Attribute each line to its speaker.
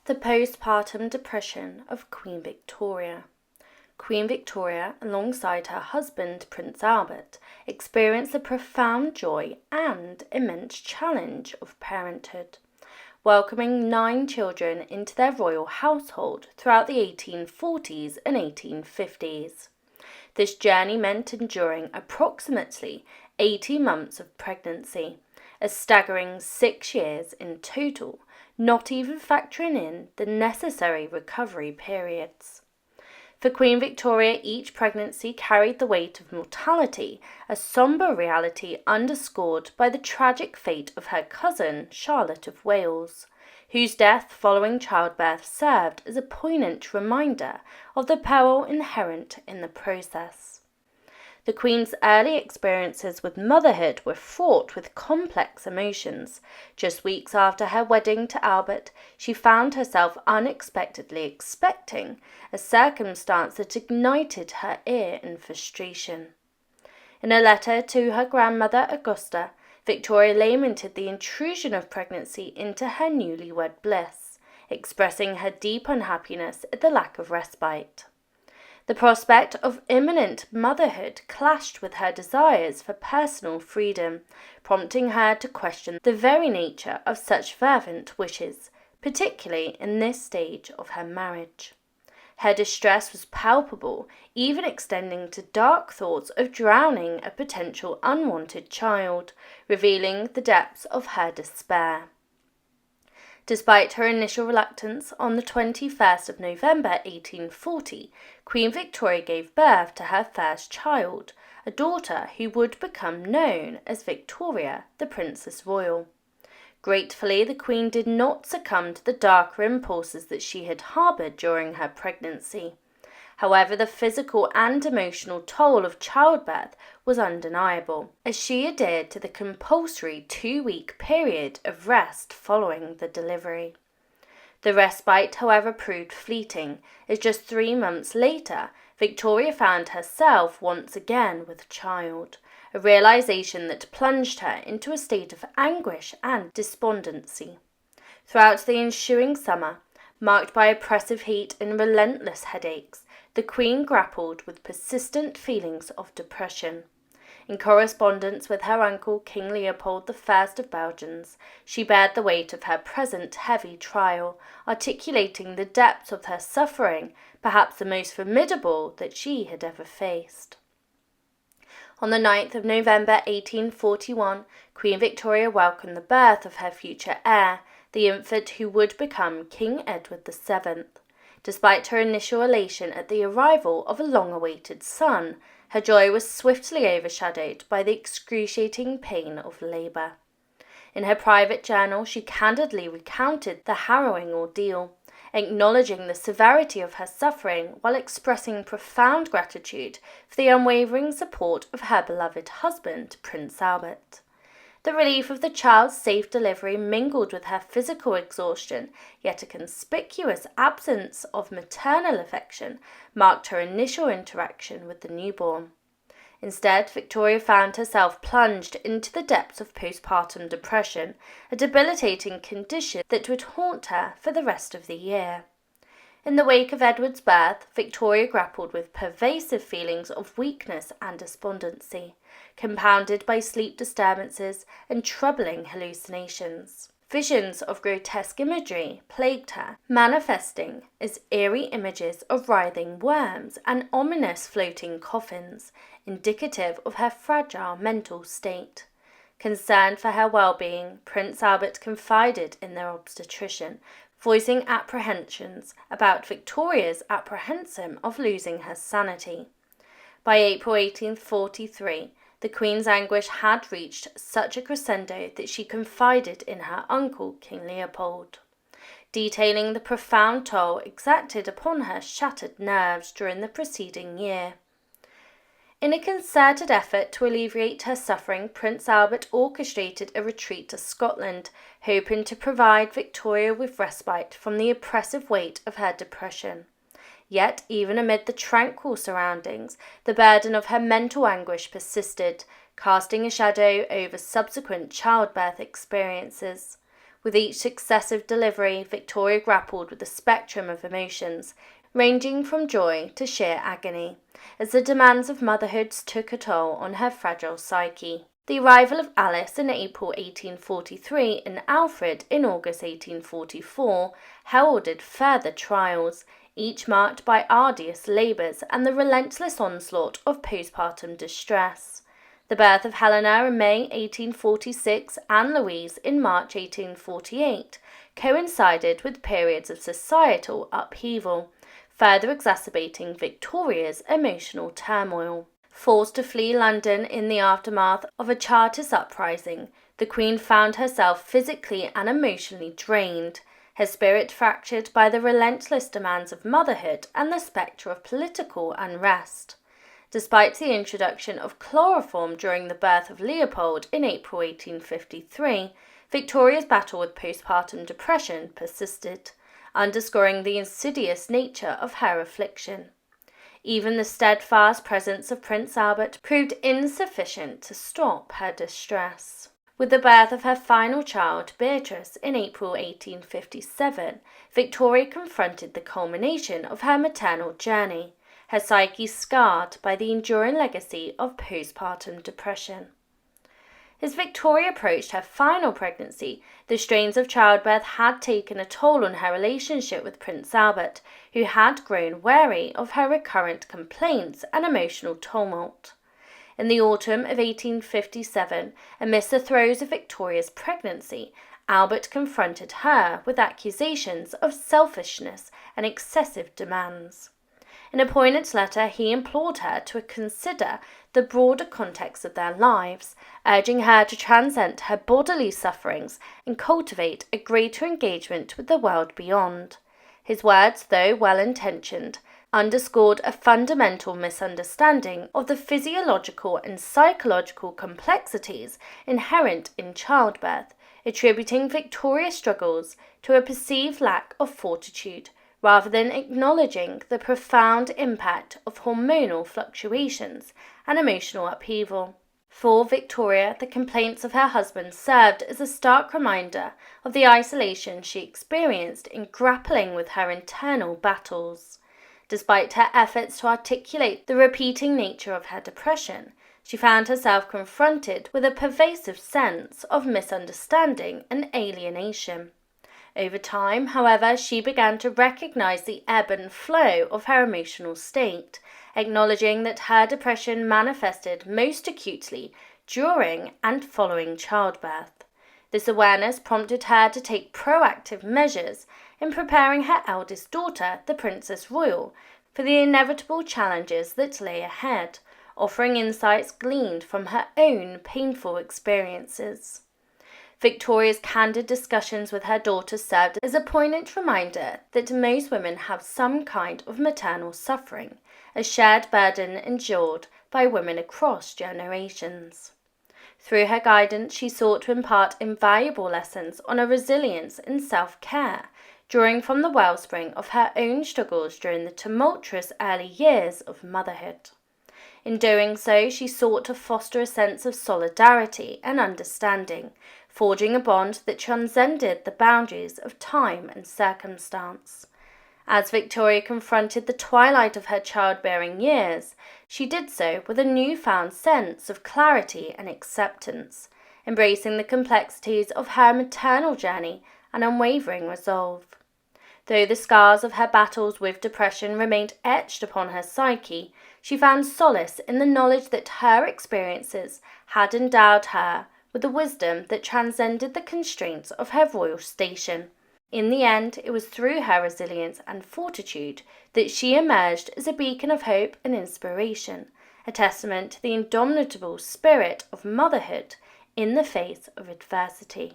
Speaker 1: The postpartum depression of Queen Victoria. Queen Victoria, alongside her husband Prince Albert, experienced the profound joy and immense challenge of parenthood, welcoming 9 children into their royal household throughout the 1840s and 1850s. This journey meant enduring approximately 80 months of pregnancy, a staggering 6 years in total, not even factoring in the necessary recovery periods. For Queen Victoria, each pregnancy carried the weight of mortality, a sombre reality underscored by the tragic fate of her cousin, Charlotte of Wales, whose death following childbirth served as a poignant reminder of the peril inherent in the process. The Queen's early experiences with motherhood were fraught with complex emotions. Just weeks after her wedding to Albert, she found herself unexpectedly expecting, a circumstance that ignited her ire and frustration. In a letter to her grandmother Augusta, Victoria lamented the intrusion of pregnancy into her newlywed bliss, expressing her deep unhappiness at the lack of respite. The prospect of imminent motherhood clashed with her desires for personal freedom, prompting her to question the very nature of such fervent wishes, particularly in this stage of her marriage. Her distress was palpable, even extending to dark thoughts of drowning a potential unwanted child, revealing the depths of her despair. Despite her initial reluctance, on the 21st of November 1840, Queen Victoria gave birth to her first child, a daughter who would become known as Victoria, the Princess Royal. Gratefully, the Queen did not succumb to the darker impulses that she had harboured during her pregnancy. However, the physical and emotional toll of childbirth was undeniable, as she adhered to the compulsory 2-week period of rest following the delivery. The respite, however, proved fleeting, as just 3 months later, Victoria found herself once again with child, a realization that plunged her into a state of anguish and despondency. Throughout the ensuing summer, marked by oppressive heat and relentless headaches, the Queen grappled with persistent feelings of depression. In correspondence with her uncle, King Leopold I of Belgium, she bared the weight of her present heavy trial, articulating the depths of her suffering, perhaps the most formidable that she had ever faced. On the 9th of November 1841, Queen Victoria welcomed the birth of her future heir, the infant who would become King Edward VII. Despite her initial elation at the arrival of a long-awaited son, her joy was swiftly overshadowed by the excruciating pain of labour. In her private journal, she candidly recounted the harrowing ordeal, acknowledging the severity of her suffering while expressing profound gratitude for the unwavering support of her beloved husband, Prince Albert. The relief of the child's safe delivery mingled with her physical exhaustion, yet a conspicuous absence of maternal affection marked her initial interaction with the newborn. Instead, Victoria found herself plunged into the depths of postpartum depression, a debilitating condition that would haunt her for the rest of the year. In the wake of Edward's birth, Victoria grappled with pervasive feelings of weakness and despondency, compounded by sleep disturbances and troubling hallucinations. Visions of grotesque imagery plagued her, manifesting as eerie images of writhing worms and ominous floating coffins, indicative of her fragile mental state. Concerned for her well-being, Prince Albert confided in their obstetrician, voicing apprehensions about Victoria's apprehension of losing her sanity. By April 1843, the Queen's anguish had reached such a crescendo that she confided in her uncle, King Leopold, detailing the profound toll exacted upon her shattered nerves during the preceding year. In a concerted effort to alleviate her suffering, Prince Albert orchestrated a retreat to Scotland, hoping to provide Victoria with respite from the oppressive weight of her depression. Yet, even amid the tranquil surroundings, the burden of her mental anguish persisted, casting a shadow over subsequent childbirth experiences. With each successive delivery, Victoria grappled with the spectrum of emotions, ranging from joy to sheer agony, as the demands of motherhood took a toll on her fragile psyche. The arrival of Alice in April 1843 and Alfred in August 1844 heralded further trials, each marked by arduous labours and the relentless onslaught of postpartum distress. The birth of Helena in May 1846 and Louise in March 1848 coincided with periods of societal upheaval, further exacerbating Victoria's emotional turmoil. Forced to flee London in the aftermath of a Chartist uprising, the Queen found herself physically and emotionally drained, her spirit fractured by the relentless demands of motherhood and the spectre of political unrest. Despite the introduction of chloroform during the birth of Leopold in April 1853, Victoria's battle with postpartum depression persisted, underscoring the insidious nature of her affliction. Even the steadfast presence of Prince Albert proved insufficient to stop her distress. With the birth of her final child, Beatrice, in April 1857, Victoria confronted the culmination of her maternal journey, her psyche scarred by the enduring legacy of postpartum depression. As Victoria approached her final pregnancy, the strains of childbirth had taken a toll on her relationship with Prince Albert, who had grown wary of her recurrent complaints and emotional tumult. In the autumn of 1857, amidst the throes of Victoria's pregnancy, Albert confronted her with accusations of selfishness and excessive demands. In a poignant letter, he implored her to consider the broader context of their lives, urging her to transcend her bodily sufferings and cultivate a greater engagement with the world beyond. His words, though well-intentioned, underscored a fundamental misunderstanding of the physiological and psychological complexities inherent in childbirth, attributing Victoria's struggles to a perceived lack of fortitude, rather than acknowledging the profound impact of hormonal fluctuations and emotional upheaval. For Victoria, the complaints of her husband served as a stark reminder of the isolation she experienced in grappling with her internal battles. Despite her efforts to articulate the repeating nature of her depression, she found herself confronted with a pervasive sense of misunderstanding and alienation. Over time, however, she began to recognize the ebb and flow of her emotional state, acknowledging that her depression manifested most acutely during and following childbirth. This awareness prompted her to take proactive measures in preparing her eldest daughter, the Princess Royal, for the inevitable challenges that lay ahead, offering insights gleaned from her own painful experiences. Victoria's candid discussions with her daughter served as a poignant reminder that most women have some kind of maternal suffering, a shared burden endured by women across generations. Through her guidance, she sought to impart invaluable lessons on a resilience and self-care, drawing from the wellspring of her own struggles during the tumultuous early years of motherhood. In doing so, she sought to foster a sense of solidarity and understanding, forging a bond that transcended the boundaries of time and circumstance. As Victoria confronted the twilight of her childbearing years, she did so with a newfound sense of clarity and acceptance, embracing the complexities of her maternal journey and unwavering resolve. Though the scars of her battles with depression remained etched upon her psyche, she found solace in the knowledge that her experiences had endowed her with a wisdom that transcended the constraints of her royal station. In the end, it was through her resilience and fortitude that she emerged as a beacon of hope and inspiration, a testament to the indomitable spirit of motherhood in the face of adversity.